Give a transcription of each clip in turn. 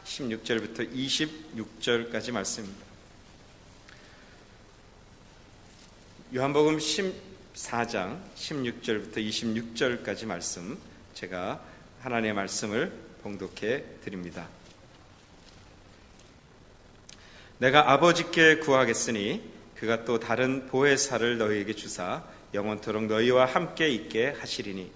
16절부터 26절까지 말씀입니다. 요한복음 14장 16절부터 26절까지 말씀, 제가 하나님의 말씀을 봉독해 드립니다. 내가 아버지께 구하겠으니 그가 또 다른 보혜사를 너희에게 주사 영원토록 너희와 함께 있게 하시리니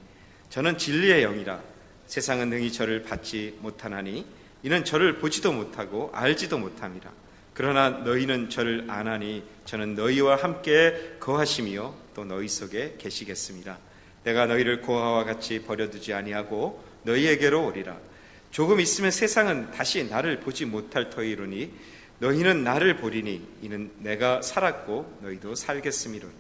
저는 진리의 영이라. 세상은 능히 저를 받지 못하나니 이는 저를 보지도 못하고 알지도 못함이라. 그러나 너희는 저를 아나니 저는 너희와 함께 거하시며 또 너희 속에 계시겠습니다. 내가 너희를 고아와 같이 버려두지 아니하고 너희에게로 오리라. 조금 있으면 세상은 다시 나를 보지 못할 터이로니 너희는 나를 보리니 이는 내가 살았고 너희도 살겠음이로니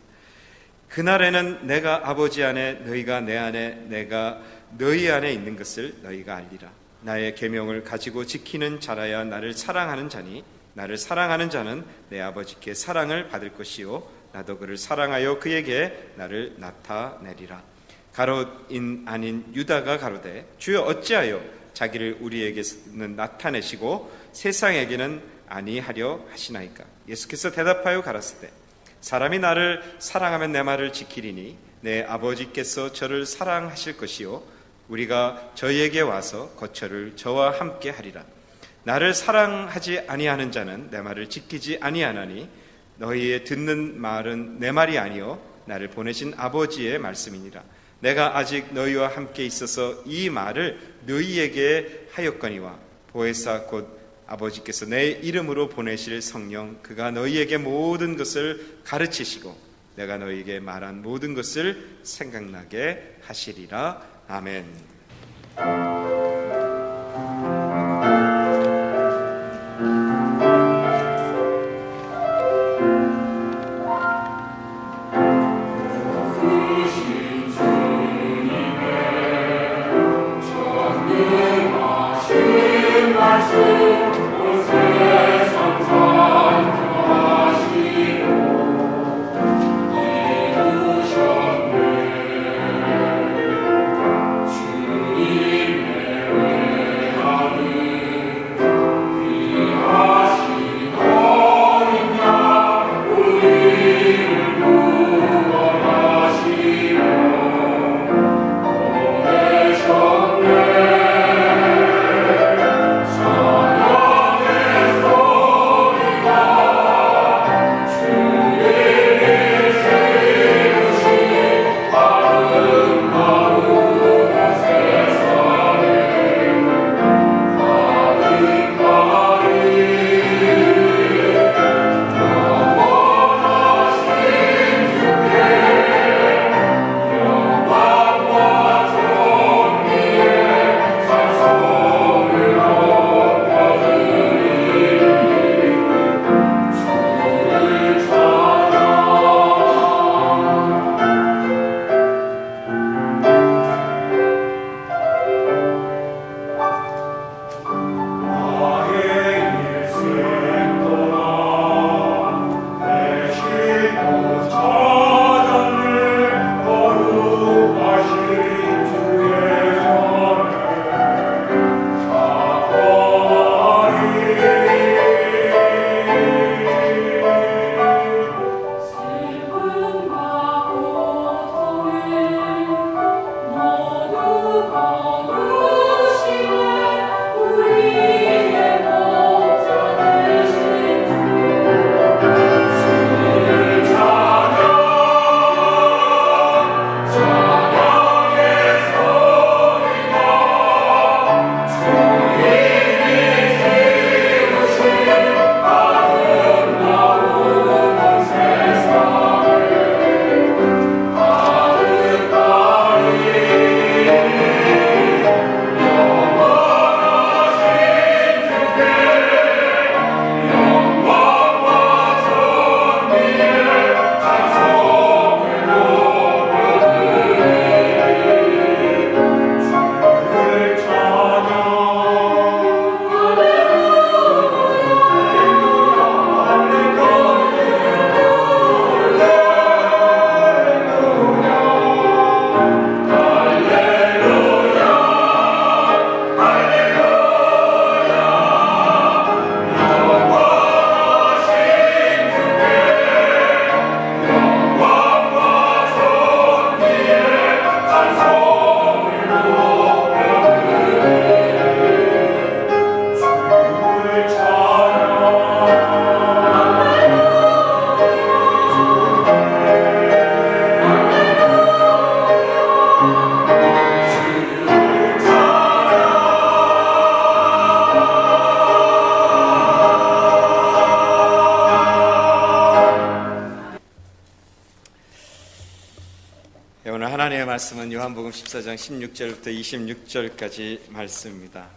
그날에는 내가 아버지 안에 너희가 내 안에 내가 너희 안에 있는 것을 너희가 알리라. 나의 계명을 가지고 지키는 자라야 나를 사랑하는 자니 나를 사랑하는 자는 내 아버지께 사랑을 받을 것이요 나도 그를 사랑하여 그에게 나를 나타내리라. 가롯인 아닌 유다가 가로되 주여 어찌하여 자기를 우리에게는 나타내시고 세상에게는 아니하려 하시나이까. 예수께서 대답하여 가라사대 사람이 나를 사랑하면 내 말을 지키리니 내 아버지께서 저를 사랑하실 것이요 우리가 저희에게 와서 거처를 저와 함께 하리라. 나를 사랑하지 아니하는 자는 내 말을 지키지 아니하나니 너희의 듣는 말은 내 말이 아니요 나를 보내신 아버지의 말씀이니라. 내가 아직 너희와 함께 있어서 이 말을 너희에게 하였거니와 보혜사 곧 아버지께서 내 이름으로 보내실 성령 그가 너희에게 모든 것을 가르치시고 내가 너희에게 말한 모든 것을 생각나게 하시리라. 아멘. 말씀은 요한복음 14장 16절부터 26절까지 말씀입니다.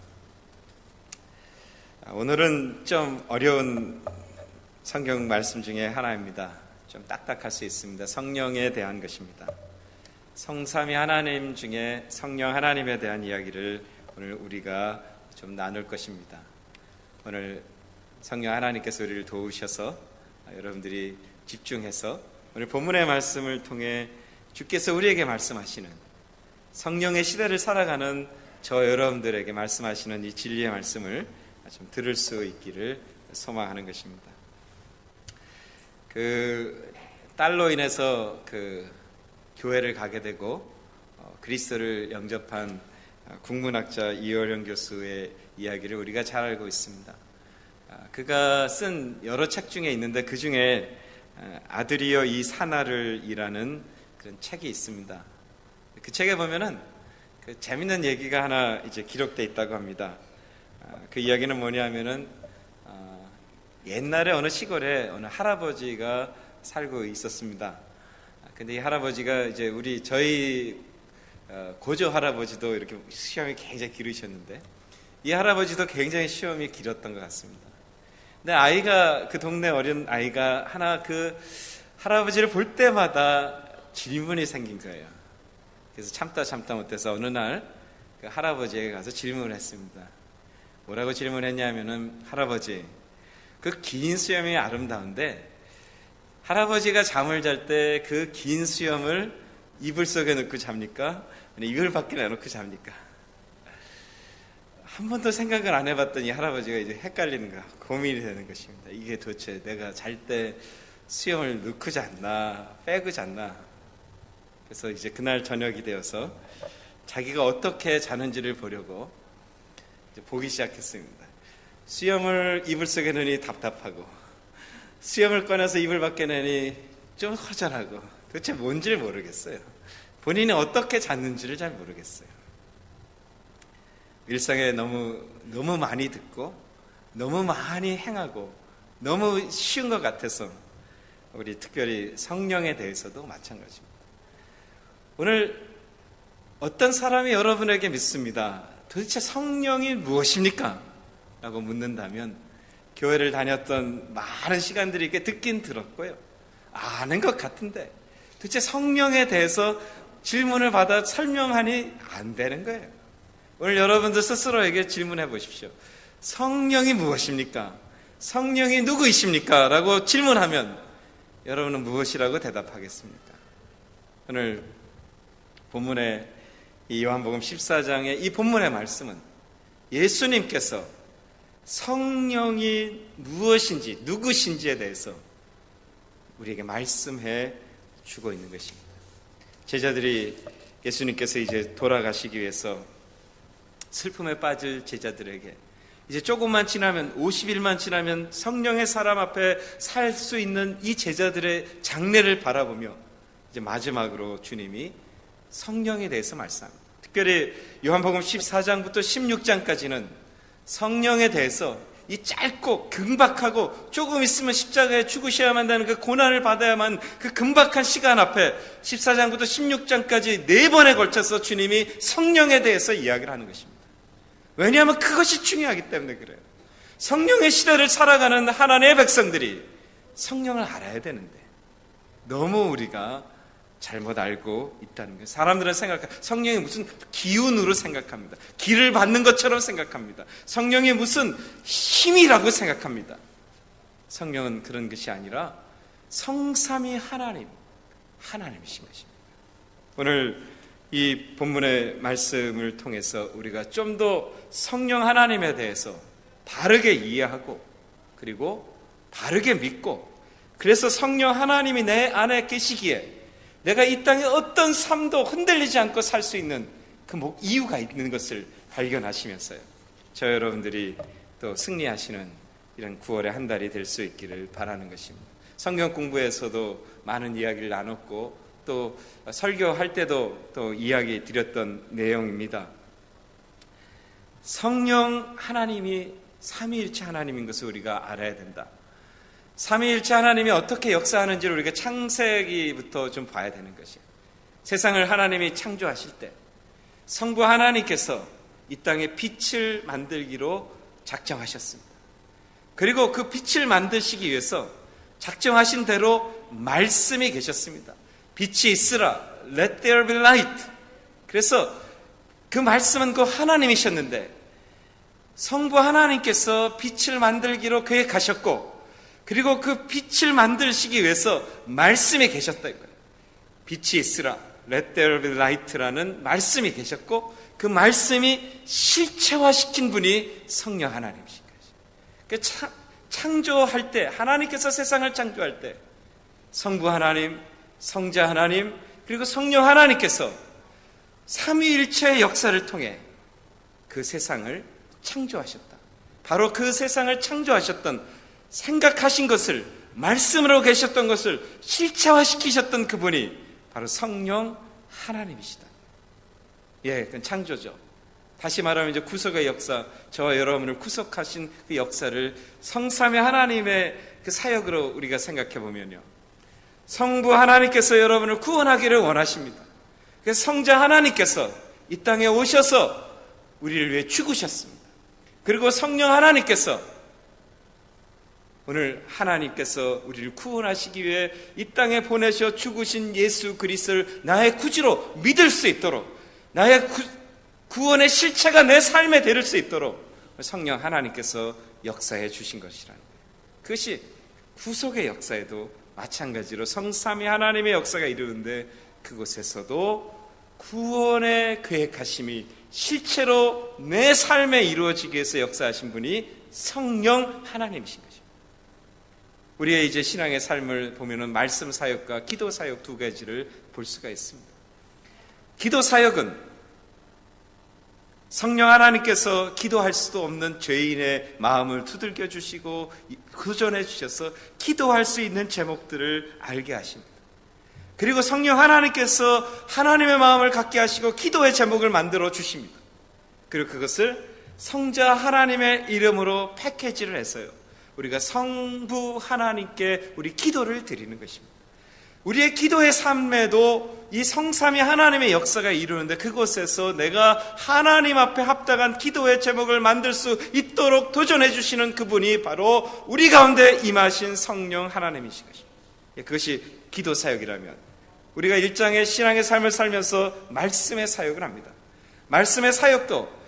오늘은 좀 어려운 성경 말씀 중에 하나입니다. 좀 딱딱할 수 있습니다. 성령에 대한 것입니다. 성삼위 하나님 중에 성령 하나님에 대한 이야기를 오늘 우리가 좀 나눌 것입니다. 오늘 성령 하나님께서 우리를 도우셔서 여러분들이 집중해서 오늘 본문의 말씀을 통해 주께서 우리에게 말씀하시는, 성령의 시대를 살아가는 저 여러분들에게 말씀하시는 이 진리의 말씀을 좀 들을 수 있기를 소망하는 것입니다. 딸로 인해서 교회를 가게 되고 그리스도를 영접한 국문학자 이어령 교수의 이야기를 우리가 잘 알고 있습니다. 그가 쓴 여러 책 중에 있는데 그 중에 아들이여 이 사나를이라는 그런 책이 있습니다. 그 책에 보면은 재밌는 얘기가 하나 이제 기록되어 있다고 합니다. 그 이야기는 뭐냐면은 옛날에 어느 시골에 어느 할아버지가 살고 있었습니다. 근데 이 할아버지가 이제 저희 고조 할아버지도 이렇게 시험이 굉장히 길으셨는데 이 할아버지도 굉장히 시험이 길었던 것 같습니다. 근데 그 동네 어린 아이가 하나 그 할아버지를 볼 때마다 질문이 생긴 거예요. 그래서 참다 못해서 어느 날 그 할아버지에게 가서 질문을 했습니다. 뭐라고 질문했냐면은, 할아버지, 그 긴 수염이 아름다운데 할아버지가 잠을 잘 때 그 긴 수염을 이불 속에 넣고 잡니까? 아니면 이불 밖에 내놓고 잡니까? 한 번도 생각을 안 해봤더니 할아버지가 이제 헷갈리는 거야. 고민이 되는 것입니다. 이게 도대체 내가 잘 때 수염을 넣고 잤나 빼고 잤나? 그래서 이제 그날 저녁이 되어서 자기가 어떻게 자는지를 보려고 이제 보기 시작했습니다. 수염을 이불 속에 넣으니 답답하고, 수염을 꺼내서 이불 밖에 내니 좀 허전하고, 도대체 뭔지를 모르겠어요. 본인이 어떻게 잤는지를 잘 모르겠어요. 일상에 너무 많이 듣고 너무 많이 행하고 너무 쉬운 것 같아서 우리 특별히 성령에 대해서도 마찬가지입니다. 오늘 어떤 사람이 여러분에게 묻습니다. 도대체 성령이 무엇입니까? 라고 묻는다면 교회를 다녔던 많은 시간들이 이렇게 듣긴 들었고요. 아는 것 같은데 도대체 성령에 대해서 질문을 받아 설명하니 안 되는 거예요. 오늘 여러분들 스스로에게 질문해 보십시오. 성령이 무엇입니까? 성령이 누구이십니까? 라고 질문하면 여러분은 무엇이라고 대답하겠습니까? 오늘 본문의 이 요한복음 14장의 이 본문의 말씀은 예수님께서 성령이 무엇인지 누구신지에 대해서 우리에게 말씀해 주고 있는 것입니다. 제자들이 예수님께서 이제 돌아가시기 위해서 슬픔에 빠질 제자들에게 이제 조금만 지나면 50일만 지나면 성령의 사람 앞에 살 수 있는 이 제자들의 장례를 바라보며 이제 마지막으로 주님이 성령에 대해서 말씀합니다. 특별히 요한복음 14장부터 16장까지는 성령에 대해서 이 짧고 긴박하고 조금 있으면 십자가에 죽으셔야만 한다는 그 고난을 받아야만 그 긴박한 시간 앞에 14장부터 16장까지 4번에 걸쳐서 주님이 성령에 대해서 이야기를 하는 것입니다. 왜냐하면 그것이 중요하기 때문에 그래요. 성령의 시대를 살아가는 하나님의 백성들이 성령을 알아야 되는데 너무 우리가 잘못 알고 있다는 거예요. 사람들은 성령이 무슨 기운으로 생각합니다. 기를 받는 것처럼 생각합니다. 성령이 무슨 힘이라고 생각합니다. 성령은 그런 것이 아니라 성삼위 하나님이신 것입니다. 오늘 이 본문의 말씀을 통해서 우리가 좀 더 성령 하나님에 대해서 바르게 이해하고 그리고 바르게 믿고, 그래서 성령 하나님이 내 안에 계시기에 내가 이 땅에 어떤 삶도 흔들리지 않고 살 수 있는 그 이유가 있는 것을 발견하시면서요, 저 여러분들이 또 승리하시는 이런 9월의 한 달이 될 수 있기를 바라는 것입니다. 성경 공부에서도 많은 이야기를 나눴고 또 설교할 때도 또 이야기 드렸던 내용입니다. 성령 하나님이 삼위일체 하나님인 것을 우리가 알아야 된다. 삼위일체 하나님이 어떻게 역사하는지를 우리가 창세기부터 좀 봐야 되는 것이에요. 세상을 하나님이 창조하실 때 성부 하나님께서 이 땅에 빛을 만들기로 작정하셨습니다. 그리고 그 빛을 만드시기 위해서 작정하신 대로 말씀이 계셨습니다. 빛이 있으라, let there be light. 그래서 그 말씀은 그 하나님이셨는데 성부 하나님께서 빛을 만들기로 계획하셨고, 그리고 그 빛을 만드시기 위해서 말씀이 계셨다는 거예요. 빛이 있으라, let there be light라는 말씀이 계셨고, 그 말씀이 실체화시킨 분이 성령 하나님이신 거죠. 창조할 때, 하나님께서 세상을 창조할 때 성부 하나님, 성자 하나님, 그리고 성령 하나님께서 삼위일체의 역사를 통해 그 세상을 창조하셨다. 바로 그 세상을 창조하셨던, 생각하신 것을, 말씀으로 계셨던 것을 실체화시키셨던 그분이 바로 성령 하나님이시다. 예, 그건 창조죠. 다시 말하면 이제 구속의 역사, 저와 여러분을 구속하신 그 역사를 성삼위 하나님의 그 사역으로 우리가 생각해 보면요, 성부 하나님께서 여러분을 구원하기를 원하십니다. 그래서 성자 하나님께서 이 땅에 오셔서 우리를 위해 죽으셨습니다. 그리고 성령 하나님께서 오늘 하나님께서 우리를 구원하시기 위해 이 땅에 보내셔 죽으신 예수 그리스도를 나의 구주로 믿을 수 있도록, 나의 구원의 실체가 내 삶에 대를 수 있도록 성령 하나님께서 역사해 주신 것이라는 거예요. 그것이 구속의 역사에도 마찬가지로 성삼위 하나님의 역사가 이루는데, 그곳에서도 구원의 계획하심이 실체로 내 삶에 이루어지기 위해서 역사하신 분이 성령 하나님이신 거죠. 우리의 이제 신앙의 삶을 보면은 말씀 사역과 기도 사역 두 가지를 볼 수가 있습니다. 기도 사역은 성령 하나님께서 기도할 수도 없는 죄인의 마음을 두들겨 주시고 도전해 주셔서 기도할 수 있는 제목들을 알게 하십니다. 그리고 성령 하나님께서 하나님의 마음을 갖게 하시고 기도의 제목을 만들어 주십니다. 그리고 그것을 성자 하나님의 이름으로 패키지를 해서요, 우리가 성부 하나님께 우리 기도를 드리는 것입니다. 우리의 기도의 삶에도 이 성삼위 하나님의 역사가 이루는데, 그곳에서 내가 하나님 앞에 합당한 기도의 제목을 만들 수 있도록 도전해 주시는 그분이 바로 우리 가운데 임하신 성령 하나님이신 것입니다. 그것이 기도 사역이라면, 우리가 일장의 신앙의 삶을 살면서 말씀의 사역을 합니다. 말씀의 사역도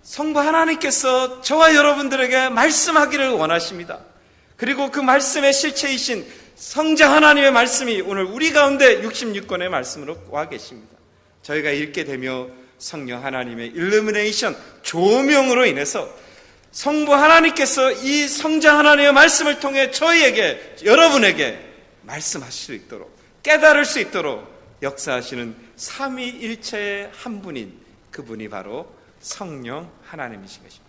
성부 하나님께서 저와 여러분들에게 말씀하기를 원하십니다. 그리고 그 말씀의 실체이신 성자 하나님의 말씀이 오늘 우리 가운데 66권의 말씀으로 와 계십니다. 저희가 읽게 되며 성령 하나님의 일루미네이션, 조명으로 인해서 성부 하나님께서 이 성자 하나님의 말씀을 통해 저희에게, 여러분에게 말씀하실 수 있도록, 깨달을 수 있도록 역사하시는 삼위일체의 한 분인 그분이 바로 성령 하나님이신 것입니다.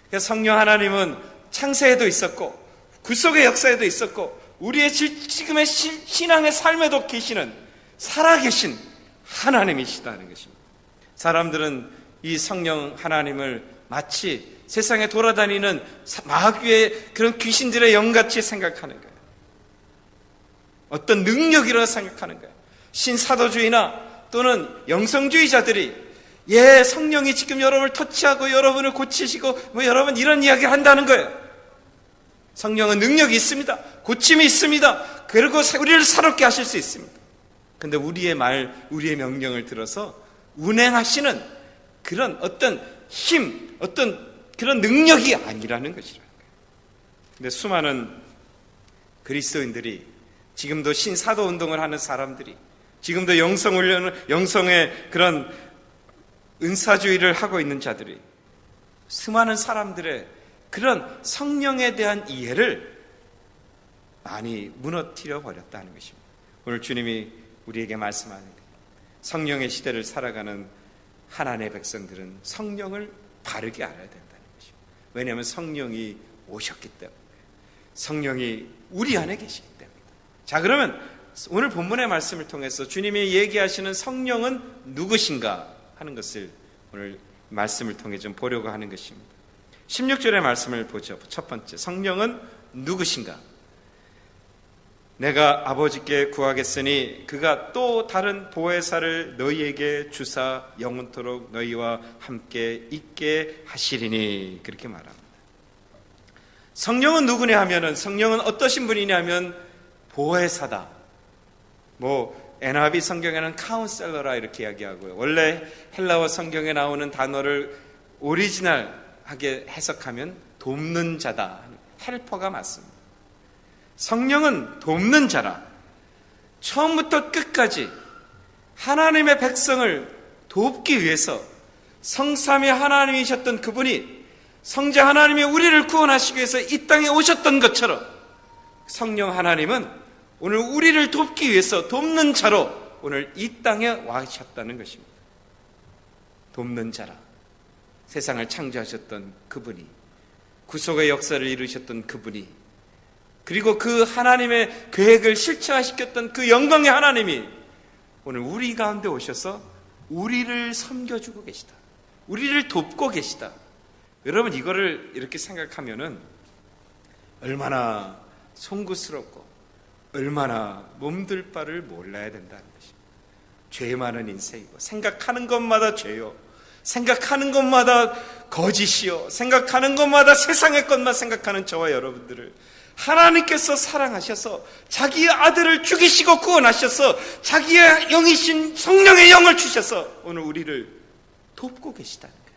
그래서 성령 하나님은 창세에도 있었고 구속의 역사에도 있었고 우리의 지금의 신앙의 삶에도 계시는 살아계신 하나님이시다는 것입니다. 사람들은 이 성령 하나님을 마치 세상에 돌아다니는 마귀의 그런 귀신들의 영같이 생각하는 거예요. 어떤 능력이라고 생각하는 거예요. 신사도주의나 또는 영성주의자들이, 예, 성령이 지금 여러분을 터치하고 여러분을 고치시고 여러분 이런 이야기를 한다는 거예요. 성령은 능력이 있습니다. 고침이 있습니다. 그리고 우리를 새롭게 하실 수 있습니다. 그런데 우리의 말, 우리의 명령을 들어서 운행하시는 그런 어떤 힘, 어떤 그런 능력이 아니라는 것이라는 거예요. 그런데 수많은 그리스도인들이, 지금도 신사도 운동을 하는 사람들이, 지금도 영성의 그런 은사주의를 하고 있는 자들이, 수많은 사람들의 그런 성령에 대한 이해를 많이 무너뜨려 버렸다는 것입니다. 오늘 주님이 우리에게 말씀하는 성령의 시대를 살아가는 하나님의 백성들은 성령을 바르게 알아야 된다는 것입니다. 왜냐하면 성령이 오셨기 때문에, 성령이 우리 안에 계시기 때문에. 자, 그러면 오늘 본문의 말씀을 통해서 주님이 얘기하시는 성령은 누구신가 하는 것을 오늘 말씀을 통해 좀 보려고 하는 것입니다. 16절의 말씀을 보죠. 첫 번째, 성령은 누구신가? 내가 아버지께 구하겠으니 그가 또 다른 보혜사를 너희에게 주사 영원토록 너희와 함께 있게 하시리니 그렇게 말합니다. 성령은 누구냐 하면은 성령은 어떠신 분이냐 하면 보혜사다. NIV 성경에는 카운셀러라 이렇게 이야기하고요. 원래 헬라어 성경에 나오는 단어를 오리지널하게 해석하면 돕는 자다. 헬퍼가 맞습니다. 성령은 돕는 자라. 처음부터 끝까지 하나님의 백성을 돕기 위해서 성삼위 하나님이셨던 그분이 성자 하나님이 우리를 구원하시기 위해서 이 땅에 오셨던 것처럼 성령 하나님은 오늘 우리를 돕기 위해서 돕는 자로 오늘 이 땅에 와셨다는 것입니다. 돕는 자라. 세상을 창조하셨던 그분이, 구속의 역사를 이루셨던 그분이, 그리고 그 하나님의 계획을 실체화시켰던 그 영광의 하나님이 오늘 우리 가운데 오셔서 우리를 섬겨주고 계시다. 우리를 돕고 계시다. 여러분, 이거를 이렇게 생각하면은 얼마나 송구스럽고 얼마나 몸둘 바를 몰라야 된다는 것입니다. 죄 많은 인생이고 생각하는 것마다 죄요, 생각하는 것마다 거짓이요, 생각하는 것마다 세상의 것만 생각하는 저와 여러분들을 하나님께서 사랑하셔서 자기의 아들을 죽이시고 구원하셔서 자기의 영이신 성령의 영을 주셔서 오늘 우리를 돕고 계시다는 거예요.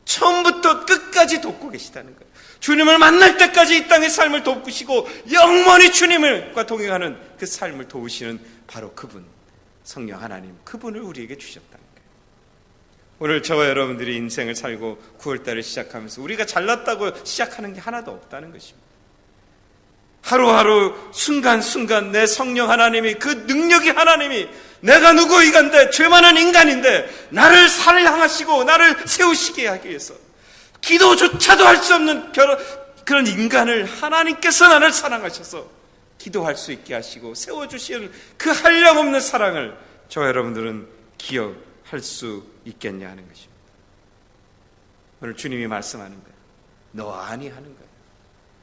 처음부터 끝까지 돕고 계시다는 거예요. 주님을 만날 때까지 이 땅의 삶을 돕으시고 영원히 주님과 동행하는 그 삶을 도우시는 바로 그분, 성령 하나님, 그분을 우리에게 주셨다는 거예요. 오늘 저와 여러분들이 인생을 살고 9월달을 시작하면서 우리가 잘났다고 시작하는 게 하나도 없다는 것입니다. 하루하루 순간순간 내 성령 하나님이, 그 능력이 하나님이, 내가 누구이간데 죄 많은 인간인데 나를 사랑하시고 나를 세우시게 하기 위해서 기도조차도 할 수 없는 그런 인간을 하나님께서 나를 사랑하셔서 기도할 수 있게 하시고 세워주시는 그 한량없는 사랑을 저와 여러분들은 기억할 수 있겠냐 하는 것입니다. 오늘 주님이 말씀하는 거예요. 너 아니 하는 거예요.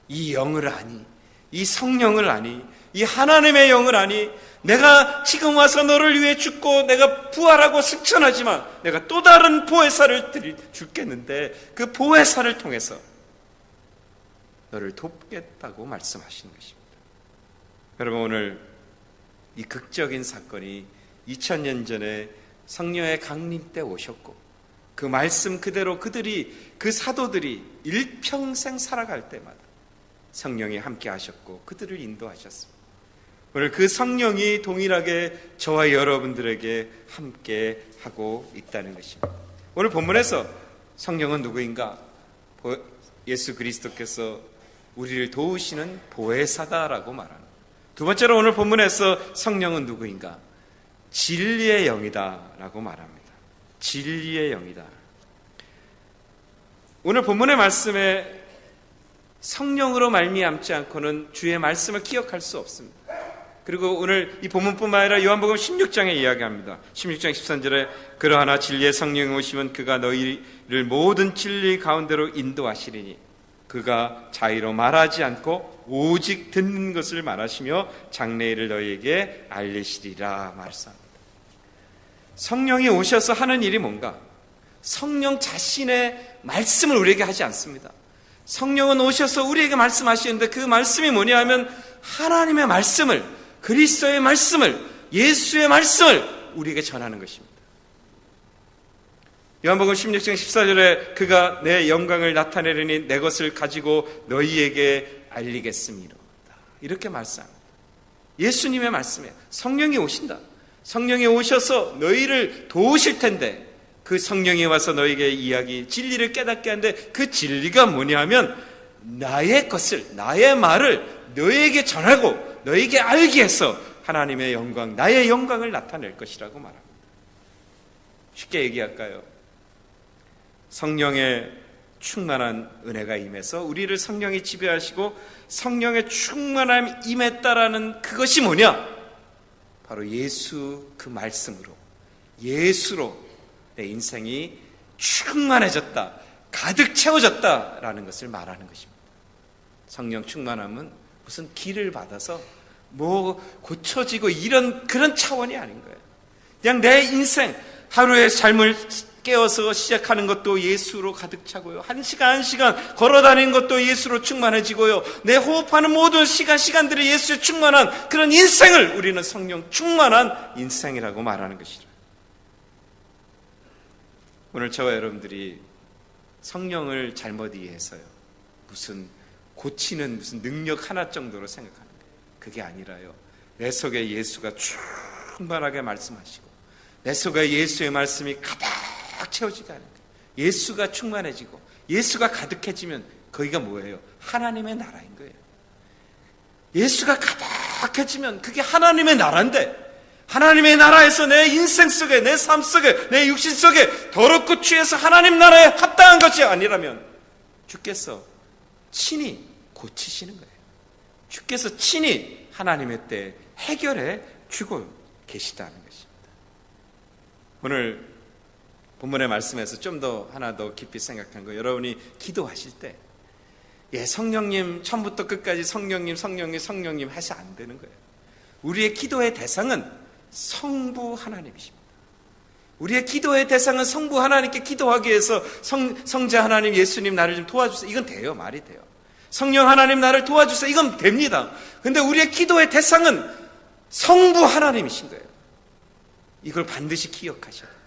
이 영을 아니, 이 성령을 아니, 이 하나님의 영을 아니, 내가 지금 와서 너를 위해 죽고 내가 부활하고 승천하지만 내가 또 다른 보혜사를 주겠는데 그 보혜사를 통해서 너를 돕겠다고 말씀하시는 것입니다. 여러분, 오늘 이 극적인 사건이 2000년 전에 성령의 강림 때 오셨고 그 말씀 그대로 그들이, 그 사도들이 일평생 살아갈 때마다 성령이 함께 하셨고 그들을 인도하셨습니다. 오늘 그 성령이 동일하게 저와 여러분들에게 함께 하고 있다는 것입니다. 오늘 본문에서 성령은 누구인가? 예수 그리스도께서 우리를 도우시는 보혜사다라고 말합니다. 두 번째로 오늘 본문에서 성령은 누구인가? 진리의 영이다라고 말합니다. 진리의 영이다. 오늘 본문의 말씀에 성령으로 말미암지 않고는 주의 말씀을 기억할 수 없습니다. 그리고 오늘 이 본문뿐만 아니라 요한복음 16장에 이야기합니다. 16장 13절에 그러하나 진리의 성령이 오시면 그가 너희를 모든 진리 가운데로 인도하시리니 그가 자의로 말하지 않고 오직 듣는 것을 말하시며 장래일을 너희에게 알리시리라 말씀합니다. 성령이 오셔서 하는 일이 뭔가? 성령 자신의 말씀을 우리에게 하지 않습니다. 성령은 오셔서 우리에게 말씀하시는데 그 말씀이 뭐냐 하면 하나님의 말씀을, 그리스도의 말씀을, 예수의 말씀을 우리에게 전하는 것입니다. 요한복음 16장 14절에 그가 내 영광을 나타내려니 내 것을 가지고 너희에게 알리겠습니다. 이렇게 말씀합니다. 예수님의 말씀에 성령이 오신다. 성령이 오셔서 너희를 도우실 텐데 그 성령이 와서 너에게 이야기, 진리를 깨닫게 하는데 그 진리가 뭐냐 하면 나의 것을, 나의 말을 너에게 전하고 너에게 알게 해서 하나님의 영광, 나의 영광을 나타낼 것이라고 말합니다. 쉽게 얘기할까요? 성령의 충만한 은혜가 임해서 우리를 성령이 지배하시고 성령의 충만함이 임했다라는 그것이 뭐냐? 바로 예수 그 말씀으로, 예수로 내 인생이 충만해졌다, 가득 채워졌다라는 것을 말하는 것입니다. 성령 충만함은 무슨 기를 받아서 뭐 고쳐지고 이런 그런 차원이 아닌 거예요. 그냥 내 인생 하루의 삶을 깨어서 시작하는 것도 예수로 가득 차고요. 한 시간 한 시간 걸어다니는 것도 예수로 충만해지고요. 내 호흡하는 모든 시간들이 예수에 충만한 그런 인생을 우리는 성령 충만한 인생이라고 말하는 것이라. 오늘 저와 여러분들이 성령을 잘못 이해해서요, 무슨 고치는 무슨 능력 하나 정도로 생각하는 거예요. 그게 아니라요, 내 속에 예수가 충만하게 말씀하시고 내 속에 예수의 말씀이 가득 채워지게 하는 거예요. 예수가 충만해지고 예수가 가득해지면 거기가 뭐예요? 하나님의 나라인 거예요. 예수가 가득해지면 그게 하나님의 나라인데, 하나님의 나라에서 내 인생 속에, 내 삶 속에, 내 육신 속에 더럽고 취해서 하나님 나라에 합당한 것이 아니라면 주께서 친히 고치시는 거예요. 주께서 친히 하나님의 때에 해결해 주고 계시다는 것입니다. 오늘 본문의 말씀에서 좀 더 하나 더 깊이 생각한 거, 여러분이 기도하실 때 성령님 처음부터 끝까지 성령님 해서 안 되는 거예요. 우리의 기도의 대상은 성부 하나님이십니다. 우리의 기도의 대상은 성부 하나님께 기도하기 위해서 성자 하나님 예수님 나를 좀 도와주세요, 이건 돼요. 말이 돼요. 성령 하나님 나를 도와주세요, 이건 됩니다. 근데 우리의 기도의 대상은 성부 하나님이신 거예요. 이걸 반드시 기억하셔야 돼요.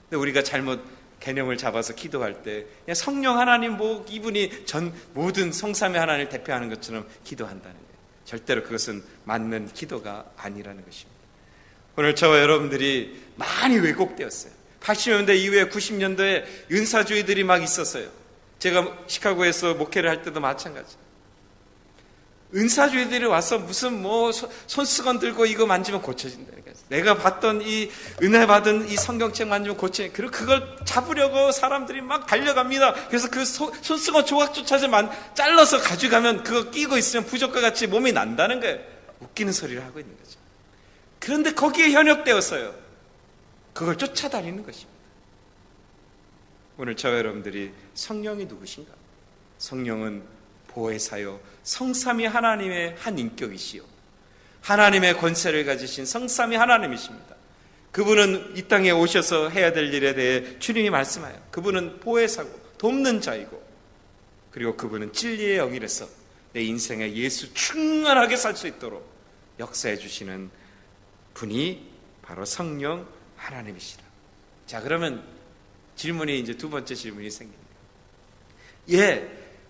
근데 우리가 잘못 개념을 잡아서 기도할 때 그냥 성령 하나님 이분이 전 모든 성삼위 하나님을 대표하는 것처럼 기도한다는 거예요. 절대로 그것은 맞는 기도가 아니라는 것입니다. 오늘 저와 여러분들이 많이 왜곡되었어요. 80년대 이후에 90년대에 은사주의들이 막 있었어요. 제가 시카고에서 목회를 할 때도 마찬가지. 은사주의들이 와서 무슨 손수건 들고 이거 만지면 고쳐진다. 내가 봤던 이 은혜 받은 이 성경책 만지면 고쳐진다. 그리고 그걸 잡으려고 사람들이 막 달려갑니다. 그래서 그 손수건 조각조차 잘라서 가져가면 그거 끼고 있으면 부적과 같이 몸이 난다는 거예요. 웃기는 소리를 하고 있는 거죠. 그런데 거기에 현혹되었어요. 그걸 쫓아다니는 것입니다. 오늘 저와 여러분들이 성령이 누구신가? 성령은 보혜사요 성삼위 하나님의 한 인격이시요 하나님의 권세를 가지신 성삼위 하나님이십니다. 그분은 이 땅에 오셔서 해야 될 일에 대해 주님이 말씀하여 그분은 보혜사고 돕는 자이고, 그리고 그분은 진리의 영이라서 내 인생에 예수 충만하게 살 수 있도록 역사해 주시는 분이 바로 성령 하나님이시라. 자, 그러면 질문이 이제 두 번째 질문이 생깁니다.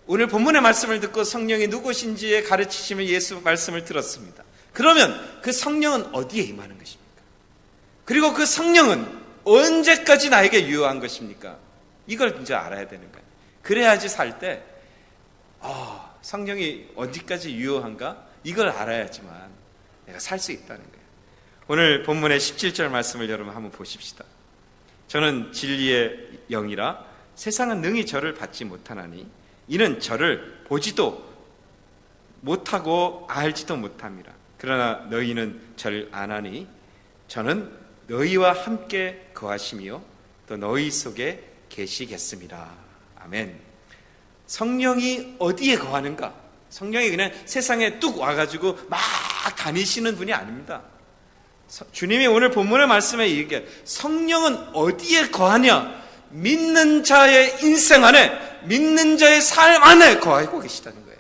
오늘 본문의 말씀을 듣고 성령이 누구신지에 가르치시면 예수 말씀을 들었습니다. 그러면 그 성령은 어디에 임하는 것입니까? 그리고 그 성령은 언제까지 나에게 유효한 것입니까? 이걸 이제 알아야 되는 거예요. 그래야지 살 때 성령이 어디까지 유효한가? 이걸 알아야지만 내가 살 수 있다는 거예요. 오늘 본문의 17절 말씀을 여러분 한번 보십시다. 저는 진리의 영이라 세상은 능히 저를 받지 못하나니 이는 저를 보지도 못하고 알지도 못함이라. 그러나 너희는 저를 아나니 저는 너희와 함께 거하시며 또 너희 속에 계시겠습니다. 아멘. 성령이 어디에 거하는가? 성령이 그냥 세상에 뚝 와가지고 막 다니시는 분이 아닙니다. 주님이 오늘 본문의 말씀에 얘기해, 성령은 어디에 거하냐? 믿는 자의 인생 안에, 믿는 자의 삶 안에 거하고 계시다는 거예요.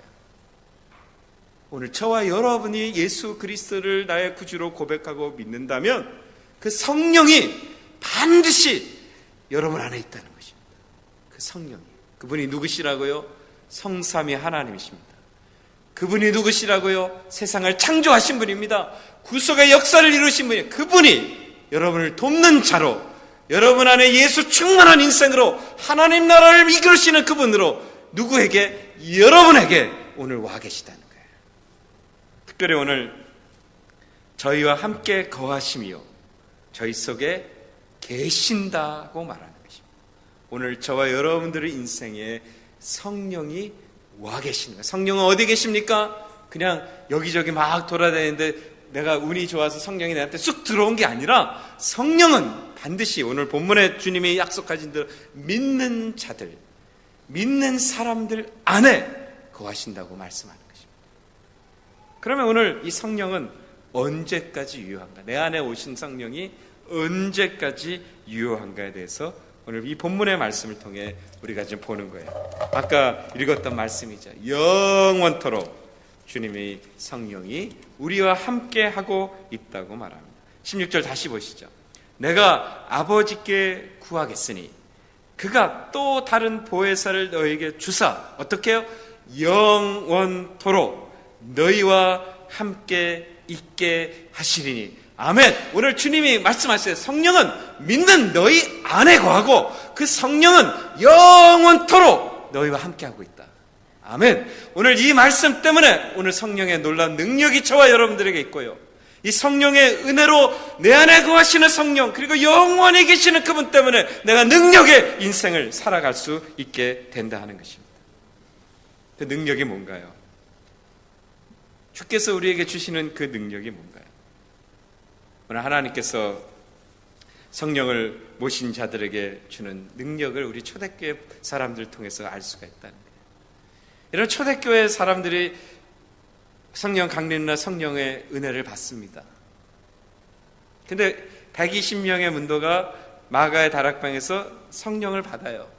오늘 저와 여러분이 예수 그리스도를 나의 구주로 고백하고 믿는다면 그 성령이 반드시 여러분 안에 있다는 것입니다. 그 성령이. 그분이 누구시라고요? 성삼위 하나님이십니다. 그분이 누구시라고요? 세상을 창조하신 분입니다. 구속의 역사를 이루신 분이에요. 그분이 여러분을 돕는 자로, 여러분 안에 예수 충만한 인생으로 하나님 나라를 이끌으시는 그분으로 누구에게? 여러분에게 오늘 와 계시다는 거예요. 특별히 오늘 저희와 함께 거하시며 저희 속에 계신다고 말하는 것입니다. 오늘 저와 여러분들의 인생에 성령이 와 계시는 거예요. 성령은 어디 계십니까? 그냥 여기저기 막 돌아다니는데 내가 운이 좋아서 성령이 나한테 쑥 들어온 게 아니라 성령은 반드시 오늘 본문에 주님이 약속하신 대로 믿는 자들, 믿는 사람들 안에 거하신다고 말씀하는 것입니다. 그러면 오늘 이 성령은 언제까지 유효한가? 내 안에 오신 성령이 언제까지 유효한가에 대해서 오늘 이 본문의 말씀을 통해 우리가 지금 보는 거예요. 아까 읽었던 말씀이죠. 영원토록 주님의 성령이 우리와 함께 하고 있다고 말합니다. 16절 다시 보시죠. 내가 아버지께 구하겠으니 그가 또 다른 보혜사를 너에게 주사 어떻게 해요? 영원토록 너희와 함께 있게 하시리니. 아멘. 오늘 주님이 말씀하셨어요. 성령은 믿는 너희 안에 거하고 그 성령은 영원토록 너희와 함께하고 있다. 아멘. 오늘 이 말씀 때문에 오늘 성령의 놀라운 능력이 저와 여러분들에게 있고요, 이 성령의 은혜로 내 안에 거하시는 성령, 그리고 영원히 계시는 그분 때문에 내가 능력의 인생을 살아갈 수 있게 된다 하는 것입니다. 그 능력이 뭔가요? 주께서 우리에게 주시는 그 능력이 뭔가요? 오늘 하나님께서 성령을 모신 자들에게 주는 능력을 우리 초대교회 사람들을 통해서 알 수가 있다는 거예요. 이런 초대교회 사람들이 성령 강림이나 성령의 은혜를 받습니다. 근데 120명의 문도가 마가의 다락방에서 성령을 받아요.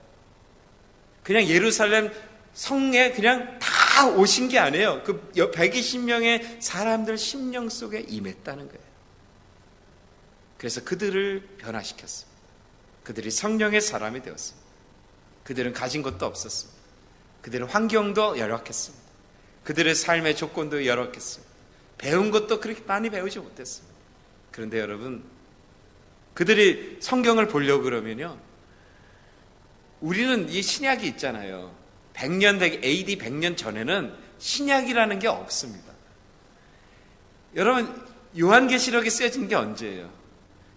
그냥 예루살렘 성에 그냥 다 오신 게 아니에요. 그 120명의 사람들 심령 속에 임했다는 거예요. 그래서 그들을 변화시켰습니다. 그들이 성령의 사람이 되었습니다. 그들은 가진 것도 없었습니다. 그들은 환경도 열악했습니다. 그들의 삶의 조건도 열악했습니다. 배운 것도 그렇게 많이 배우지 못했습니다. 그런데 여러분, 그들이 성경을 보려고 그러면요, 우리는 이 신약이 있잖아요. 100년 AD 100년 전에는 신약이라는 게 없습니다. 여러분, 요한계시록이 쓰여진 게 언제예요?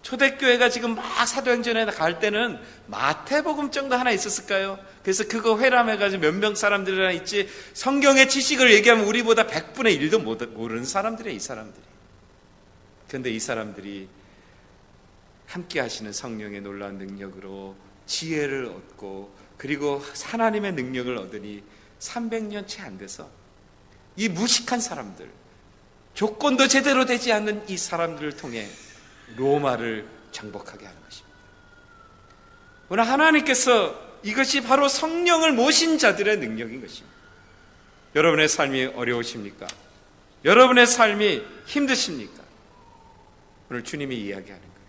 초대교회가 지금 막 사도행전에 갈 때는 마태복음 정도 하나 있었을까요? 그래서 그거 회람해가지고 몇 명 사람들이나 있지, 성경의 지식을 얘기하면 우리보다 100분의 1도 모르는 사람들이에요, 이 사람들이. 그런데 이 사람들이 함께 하시는 성령의 놀라운 능력으로 지혜를 얻고, 그리고 하나님의 능력을 얻으니 300년 채 안 돼서 이 무식한 사람들, 조건도 제대로 되지 않는 이 사람들을 통해 로마를 정복하게 하는 것입니다. 오늘 하나님께서 이것이 바로 성령을 모신 자들의 능력인 것입니다. 여러분의 삶이 어려우십니까? 여러분의 삶이 힘드십니까? 오늘 주님이 이야기하는 거예요.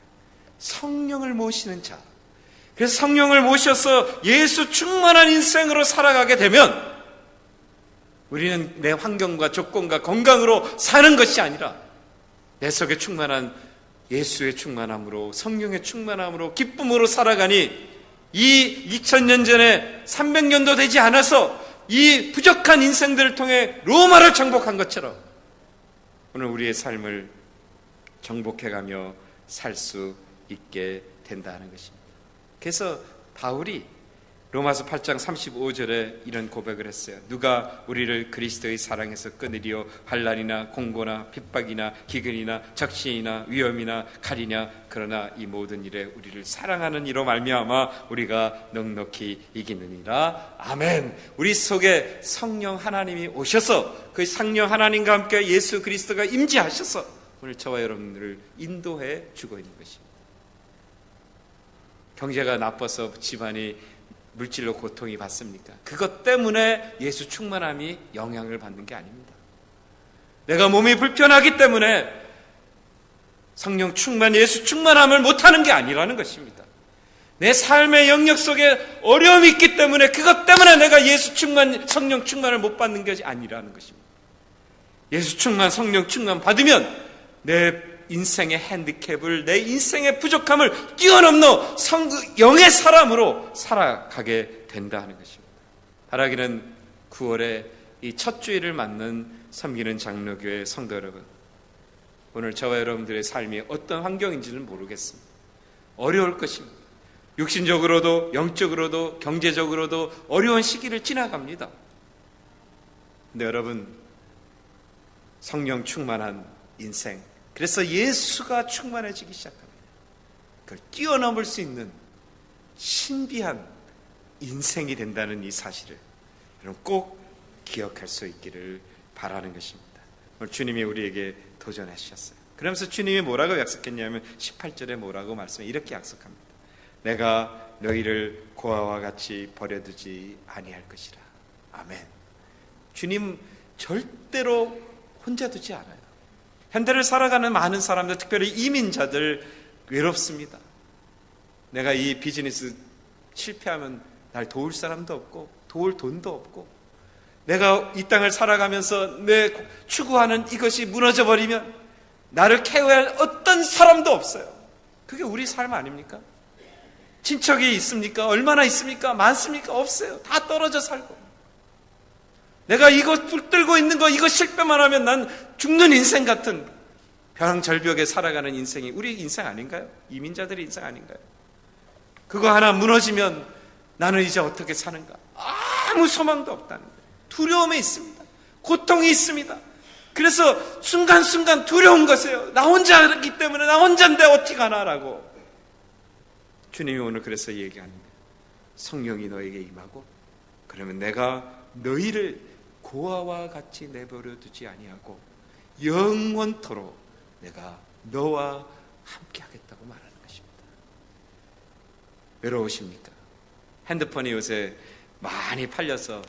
성령을 모시는 자. 그래서 성령을 모셔서 예수 충만한 인생으로 살아가게 되면 우리는 내 환경과 조건과 건강으로 사는 것이 아니라 내 속에 충만한 예수의 충만함으로, 성령의 충만함으로, 기쁨으로 살아가니 이 2000년 전에 300년도 되지 않아서 이 부족한 인생들을 통해 로마를 정복한 것처럼 오늘 우리의 삶을 정복해가며 살 수 있게 된다는 것입니다. 그래서 바울이 로마서 8장 35절에 이런 고백을 했어요. 누가 우리를 그리스도의 사랑에서 끊으리요? 환난이나 공고나 핍박이나 기근이나 적신이나 위험이나 칼이냐? 그러나 이 모든 일에 우리를 사랑하는 이로 말미암아 우리가 넉넉히 이기느니라. 아멘. 우리 속에 성령 하나님이 오셔서 그 성령 하나님과 함께 예수 그리스도가 임재하셔서 오늘 저와 여러분들을 인도해 주고 있는 것입니다. 경제가 나빠서 집안이 물질로 고통이 받습니까? 그것 때문에 예수 충만함이 영향을 받는 게 아닙니다. 내가 몸이 불편하기 때문에 성령 충만, 예수 충만함을 못하는 게 아니라는 것입니다. 내 삶의 영역 속에 어려움이 있기 때문에 그것 때문에 내가 예수 충만, 성령 충만을 못 받는 것이 아니라는 것입니다. 예수 충만, 성령 충만 받으면 내 인생의 핸디캡을, 내 인생의 부족함을 뛰어넘는 영의 사람으로 살아가게 된다 하는 것입니다. 바라기는 9월에 이 첫 주일을 맞는 섬기는 장로교회 성도 여러분, 오늘 저와 여러분들의 삶이 어떤 환경인지는 모르겠습니다. 어려울 것입니다. 육신적으로도 영적으로도 경제적으로도 어려운 시기를 지나갑니다. 근데 여러분, 성령 충만한 인생, 그래서 예수가 충만해지기 시작합니다. 그걸 뛰어넘을 수 있는 신비한 인생이 된다는 이 사실을 여러분 꼭 기억할 수 있기를 바라는 것입니다. 오늘 주님이 우리에게 도전하셨어요. 그러면서 주님이 뭐라고 약속했냐면 18절에 뭐라고 말씀해 이렇게 약속합니다. 내가 너희를 고아와 같이 버려두지 아니할 것이라. 아멘. 주님 절대로 혼자 두지 않아요. 현대를 살아가는 많은 사람들, 특별히 이민자들 외롭습니다. 내가 이 비즈니스 실패하면 날 도울 사람도 없고 도울 돈도 없고, 내가 이 땅을 살아가면서 내 추구하는 이것이 무너져 버리면 나를 케어할 어떤 사람도 없어요. 그게 우리 삶 아닙니까? 친척이 있습니까? 얼마나 있습니까? 많습니까? 없어요. 다 떨어져 살고. 내가 이거 붙들고 있는 거, 이거 실패만 하면 난 죽는 인생 같은 벼랑절벽에 살아가는 인생이 우리 인생 아닌가요? 이민자들의 인생 아닌가요? 그거 하나 무너지면 나는 이제 어떻게 사는가? 아무 소망도 없다는 거예요. 두려움에 있습니다. 고통이 있습니다. 그래서 순간순간 두려운 것이에요. 나 혼자이기 때문에, 나 혼자인데 어떻게 하나라고. 주님이 오늘 그래서 얘기합니다. 성령이 너에게 임하고 그러면 내가 너희를 고아와 같이 내버려 두지 아니하고 영원토록 내가 너와 함께 하겠다고 말하는 것입니다. 외로우십니까? 핸드폰이 요새 많이 팔려서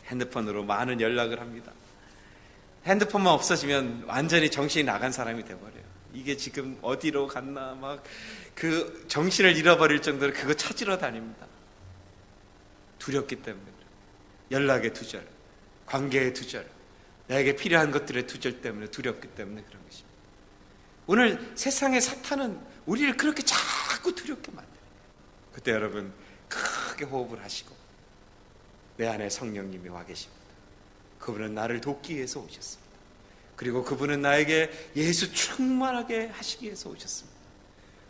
핸드폰으로 많은 연락을 합니다. 핸드폰만 없어지면 완전히 정신이 나간 사람이 돼버려요. 이게 지금 어디로 갔나 막 그 정신을 잃어버릴 정도로 그거 찾으러 다닙니다. 두렵기 때문에. 연락의 두절, 관계의 두절, 나에게 필요한 것들의 두절 때문에, 두렵기 때문에 그런 것입니다. 오늘 세상의 사탄은 우리를 그렇게 자꾸 두렵게 만들어요. 그때 여러분 크게 호흡을 하시고, 내 안에 성령님이 와 계십니다. 그분은 나를 돕기 위해서 오셨습니다. 그리고 그분은 나에게 예수 충만하게 하시기 위해서 오셨습니다.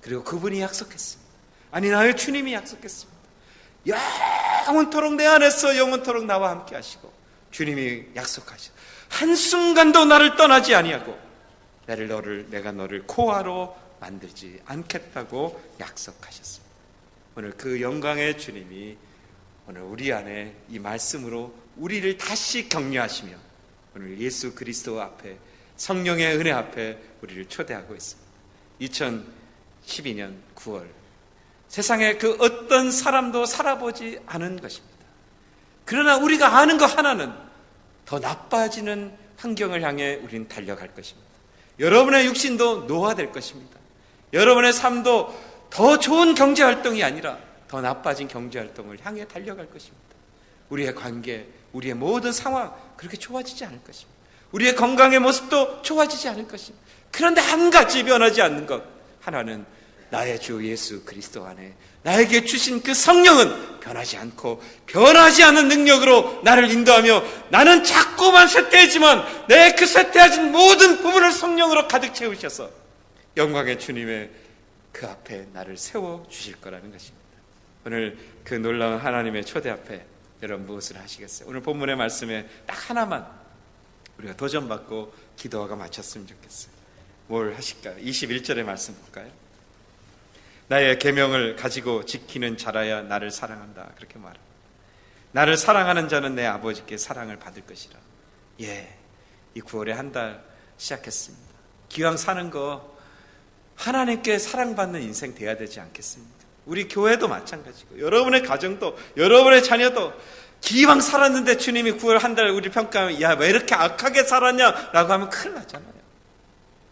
그리고 그분이 약속했습니다. 아니, 나의 주님이 약속했습니다. 영원토록 내 안에서 영원토록 나와 함께 하시고, 주님이 약속하셔. 한순간도 나를 떠나지 아니하고 내가 너를 코아로 만들지 않겠다고 약속하셨습니다. 오늘 그 영광의 주님이 오늘 우리 안에 이 말씀으로 우리를 다시 격려하시며 오늘 예수 그리스도 앞에, 성령의 은혜 앞에 우리를 초대하고 있습니다. 2012년 9월 세상에 그 어떤 사람도 살아보지 않은 것입니다. 그러나 우리가 아는 것 하나는 더 나빠지는 환경을 향해 우리는 달려갈 것입니다. 여러분의 육신도 노화될 것입니다. 여러분의 삶도 더 좋은 경제활동이 아니라 더 나빠진 경제활동을 향해 달려갈 것입니다. 우리의 관계, 우리의 모든 상황 그렇게 좋아지지 않을 것입니다. 우리의 건강의 모습도 좋아지지 않을 것입니다. 그런데 한 가지 변하지 않는 것, 하나는 나의 주 예수 그리스도 안에 나에게 주신 그 성령은 변하지 않고 변하지 않은 능력으로 나를 인도하며, 나는 자꾸만 쇠퇴하지만 내 그 쇠퇴하진 모든 부분을 성령으로 가득 채우셔서 영광의 주님의 그 앞에 나를 세워주실 거라는 것입니다. 오늘 그 놀라운 하나님의 초대 앞에 여러분 무엇을 하시겠어요? 오늘 본문의 말씀에 딱 하나만 우리가 도전받고 기도하고 마쳤으면 좋겠어요. 뭘 하실까요? 21절의 말씀 볼까요? 나의 계명을 가지고 지키는 자라야 나를 사랑한다, 그렇게 말합니다. 나를 사랑하는 자는 내 아버지께 사랑을 받을 것이라. 예, 이 9월에 한 달 시작했습니다. 기왕 사는 거 하나님께 사랑받는 인생 돼야 되지 않겠습니까? 우리 교회도 마찬가지고 여러분의 가정도, 여러분의 자녀도 기왕 살았는데 주님이 9월 한 달 우리 평가하면 야, 왜 이렇게 악하게 살았냐라고 하면 큰일 나잖아요.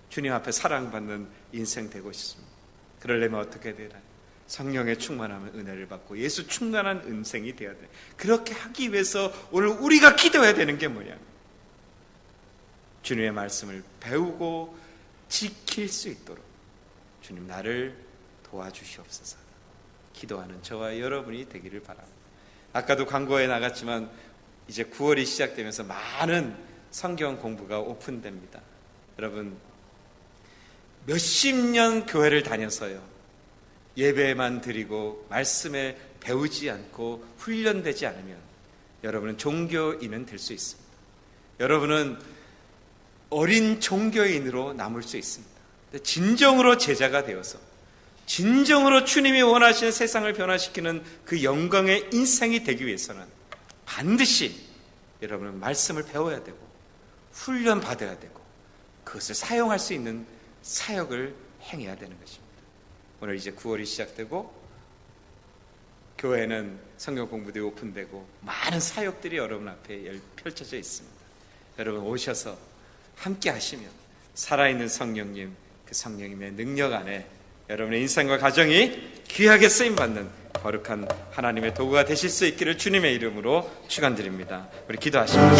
주님 앞에 사랑받는 인생 되고 싶습니다. 그러려면 어떻게 되나요? 성령의 충만함을 은혜를 받고 예수 충만한 인생이 되어야 돼. 그렇게 하기 위해서 오늘 우리가 기도해야 되는 게 뭐냐? 주님의 말씀을 배우고 지킬 수 있도록 주님 나를 도와주시옵소서. 기도하는 저와 여러분이 되기를 바랍니다. 아까도 광고에 나갔지만 이제 9월이 시작되면서 많은 성경 공부가 오픈됩니다. 여러분, 몇십 년 교회를 다녀서요, 예배만 드리고 말씀에 배우지 않고 훈련되지 않으면 여러분은 종교인은 될 수 있습니다. 여러분은 어린 종교인으로 남을 수 있습니다. 진정으로 제자가 되어서 진정으로 주님이 원하시는 세상을 변화시키는 그 영광의 인생이 되기 위해서는 반드시 여러분은 말씀을 배워야 되고 훈련 받아야 되고 그것을 사용할 수 있는 사역을 행해야 되는 것입니다. 오늘 이제 9월이 시작되고 교회는 성경 공부도 오픈되고 많은 사역들이 여러분 앞에 펼쳐져 있습니다. 여러분 오셔서 함께 하시면 살아있는 성령님, 그 성령님의 능력 안에 여러분의 인생과 가정이 귀하게 쓰임받는 거룩한 하나님의 도구가 되실 수 있기를 주님의 이름으로 축원드립니다. 우리 기도하십니다.